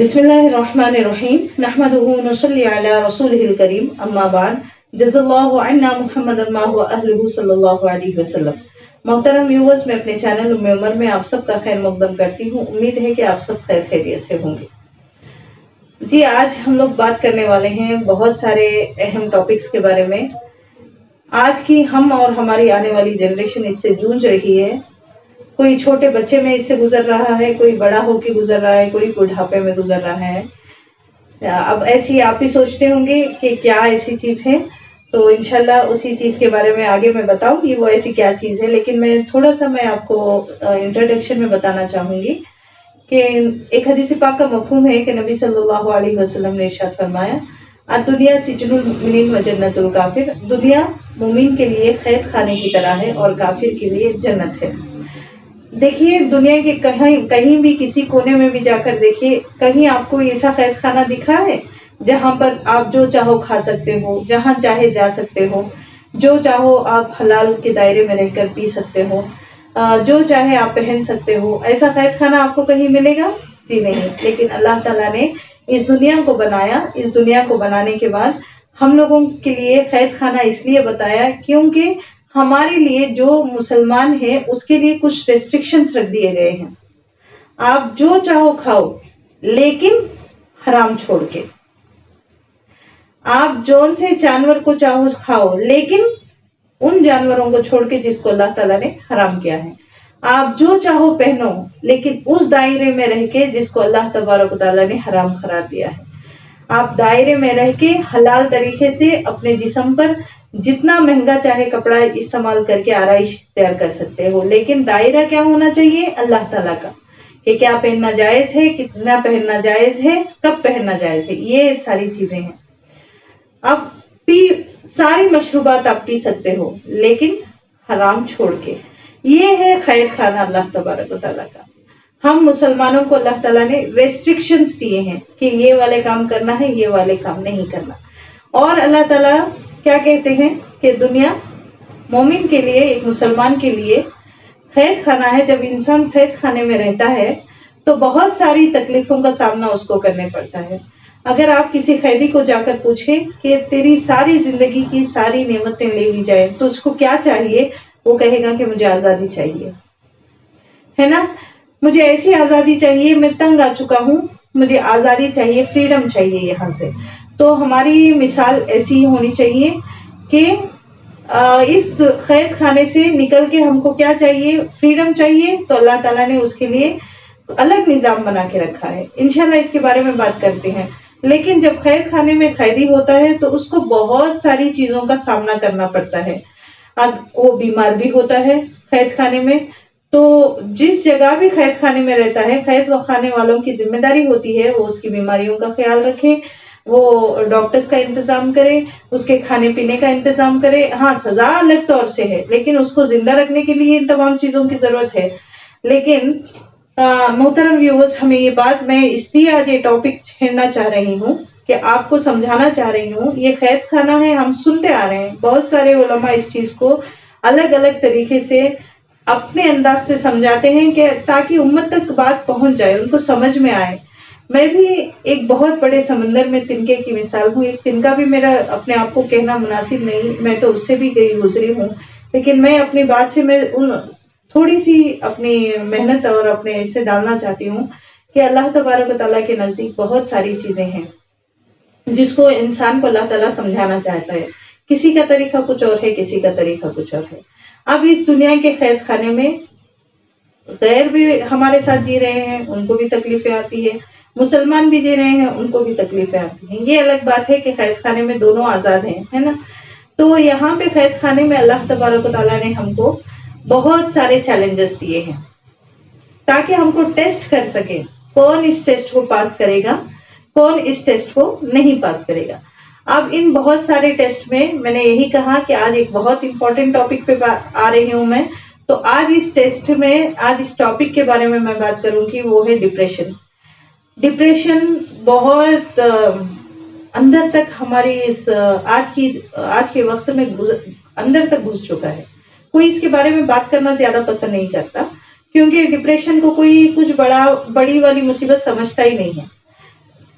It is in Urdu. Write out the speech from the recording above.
بسم اللہ الرحمن الرحیم نحمده ونصلی علی رسولہ الکریم اما بعد جزا اللہ عنا محمد ما هو اہلہ صلی اللہ علیہ وسلم۔ محترم ویورز، میں اپنے چینل ام عمر میں آپ سب کا خیر مقدم کرتی ہوں۔ امید ہے کہ آپ سب خیر خیریت سے ہوں گے۔ جی، آج ہم لوگ بات کرنے والے ہیں بہت سارے اہم ٹاپکس کے بارے میں۔ آج کی ہم اور ہماری آنے والی جنریشن اس سے جونج رہی ہے۔ کوئی چھوٹے بچے میں اس سے گزر رہا ہے، کوئی بڑا ہو کے گزر رہا ہے، کوئی بڑھاپے میں گزر رہا ہے۔ اب ایسی آپ ہی سوچتے ہوں گے کہ کیا ایسی چیز ہے، تو انشاءاللہ اسی چیز کے بارے میں آگے میں بتاؤں گی وہ ایسی کیا چیز ہے، لیکن میں تھوڑا سا آپ کو انٹروڈکشن میں بتانا چاہوں گی کہ ایک حدیث پاک کا مفہوم ہے کہ نبی صلی اللہ علیہ وسلم نے ارشاد فرمایا، الدنیا سجن المؤمنین و جنت الکافر، دنیا مومن کے لیے قید خانے کی طرح ہے اور کافر کے لیے جنت ہے۔ دیکھیے، دنیا کے کہیں بھی کسی کونے میں بھی جا کر دیکھیے، کہیں آپ کو ایسا قید خانہ دکھا ہے جہاں پر آپ جو چاہو کھا سکتے ہو، جہاں چاہے جا سکتے ہو، جو چاہو آپ حلال کے دائرے میں رہ کر پی سکتے ہو، جو چاہے آپ پہن سکتے ہو، ایسا قید خانہ آپ کو کہیں ملے گا؟ جی نہیں۔ لیکن اللہ تعالیٰ نے اس دنیا کو بنایا، اس دنیا کو بنانے کے بعد ہم لوگوں کے لیے قید خانہ اس لیے بتایا کیونکہ ہمارے لیے جو مسلمان ہے اس کے لیے کچھ ریسٹرکشنز رکھ دیے گئے ہیں۔ آپ جو چاہو کھاؤ لیکن حرام چھوڑ کے، آپ جون سے جانور کو چاہو کھاؤ لیکن ان جانوروں کو چھوڑ کے جس کو اللہ تعالیٰ نے حرام کیا ہے۔ آپ جو چاہو پہنو لیکن اس دائرے میں رہ کے جس کو اللہ تبارک و تعالیٰ نے حرام قرار دیا ہے۔ آپ دائرے میں رہ کے حلال طریقے سے اپنے جسم پر جتنا مہنگا چاہے کپڑا استعمال کر کے آرائش تیار کر سکتے ہو، لیکن دائرہ کیا ہونا چاہیے؟ اللہ تعالیٰ کا، کہ کیا پہننا جائز ہے، کتنا پہننا جائز ہے، کب پہننا جائز ہے، یہ ساری چیزیں ہیں۔ اب ساری مشروبات آپ پی سکتے ہو لیکن حرام چھوڑ کے، یہ ہے قید خانہ اللہ تبارک و تعالیٰ کا۔ ہم مسلمانوں کو اللہ تعالیٰ نے ریسٹرکشنز دیے ہیں کہ یہ والے کام کرنا ہے، یہ والے کام نہیں کرنا۔ اور اللہ تعالیٰ کیا کہتے ہیں کہ دنیا مومن کے لیے، ایک مسلمان کے لیے قید خانہ ہے۔ جب انسان قید خانے میں رہتا ہے تو بہت ساری تکلیفوں کا سامنا اس کو کرنے پڑتا ہے۔ اگر آپ کسی قیدی کو جا کر پوچھیں کہ تیری ساری زندگی کی ساری نعمتیں لے لی جائیں تو اس کو کیا چاہیے، وہ کہے گا کہ مجھے آزادی چاہیے، ہے نا؟ مجھے ایسی آزادی چاہیے، میں تنگ آ چکا ہوں، مجھے آزادی چاہیے، فریڈم چاہیے یہاں سے۔ تو ہماری مثال ایسی ہی ہونی چاہیے کہ اس قید خانے سے نکل کے ہم کو کیا چاہیے؟ فریڈم چاہیے۔ تو اللہ تعالیٰ نے اس کے لیے الگ نظام بنا کے رکھا ہے، انشاءاللہ اس کے بارے میں بات کرتے ہیں۔ لیکن جب قید خانے میں قیدی ہوتا ہے تو اس کو بہت ساری چیزوں کا سامنا کرنا پڑتا ہے۔ وہ بیمار بھی ہوتا ہے قید خانے میں، تو جس جگہ بھی قید خانے میں رہتا ہے، قید خانے والوں کی ذمہ داری ہوتی ہے وہ اس کی بیماریوں کا خیال رکھے، وہ ڈاکٹرز کا انتظام کرے، اس کے کھانے پینے کا انتظام کرے۔ ہاں، سزا الگ طور سے ہے لیکن اس کو زندہ رکھنے کے لیے ان تمام چیزوں کی ضرورت ہے۔ لیکن محترم ویورز، ہمیں یہ بات، میں اس لیے آج یہ ٹاپک چھیڑنا چاہ رہی ہوں کہ آپ کو سمجھانا چاہ رہی ہوں، یہ قید خانہ ہے، ہم سنتے آ رہے ہیں، بہت سارے علماء اس چیز کو الگ الگ طریقے سے اپنے انداز سے سمجھاتے ہیں کہ تاکہ امت تک بات پہنچ جائے، ان کو سمجھ میں آئے۔ میں بھی ایک بہت بڑے سمندر میں تنکے کی مثال ہوں۔ ایک تنکا بھی میرا اپنے آپ کو کہنا مناسب نہیں، میں تو اس سے بھی گزری ہوں، لیکن میں اپنی بات سے میں تھوڑی سی اپنی محنت اور اپنے حصے ڈالنا چاہتی ہوں کہ اللہ تبارک و تعالیٰ کے نزدیک بہت ساری چیزیں ہیں جس کو انسان کو اللہ تعالیٰ سمجھانا چاہتا ہے۔ کسی کا طریقہ کچھ اور ہے، کسی کا طریقہ کچھ اور ہے۔ اب اس دنیا کے قید خانے میں غیر بھی ہمارے ساتھ جی رہے ہیں، ان کو بھی تکلیفیں آتی ہے، مسلمان بھی جی رہے ہیں، ان کو بھی تکلیفیں آتی ہیں۔ یہ الگ بات ہے کہ قید خانے میں دونوں آزاد ہیں، ہے نا؟ تو یہاں پہ قید خانے میں اللہ تبارک و تعالیٰ نے ہم کو بہت سارے چیلنجز دیے ہیں تاکہ ہم کو ٹیسٹ کر سکے، کون اس ٹیسٹ کو پاس کرے گا، کون اس ٹیسٹ کو نہیں پاس کرے گا۔ اب ان بہت سارے ٹیسٹ میں نے یہی کہا کہ آج ایک بہت امپورٹنٹ ٹاپک پہ آ رہی ہوں میں، تو آج اس ٹیسٹ میں، آج اس ٹاپک کے بارے میں بات کروں گی، وہ ہے ڈپریشن۔ ڈپریشن بہت اندر تک ہماری اس آج کے وقت میں اندر تک گھس چکا ہے۔ کوئی اس کے بارے میں بات کرنا زیادہ پسند نہیں کرتا کیونکہ ڈپریشن کو کوئی کچھ بڑی والی مصیبت سمجھتا ہی نہیں ہے۔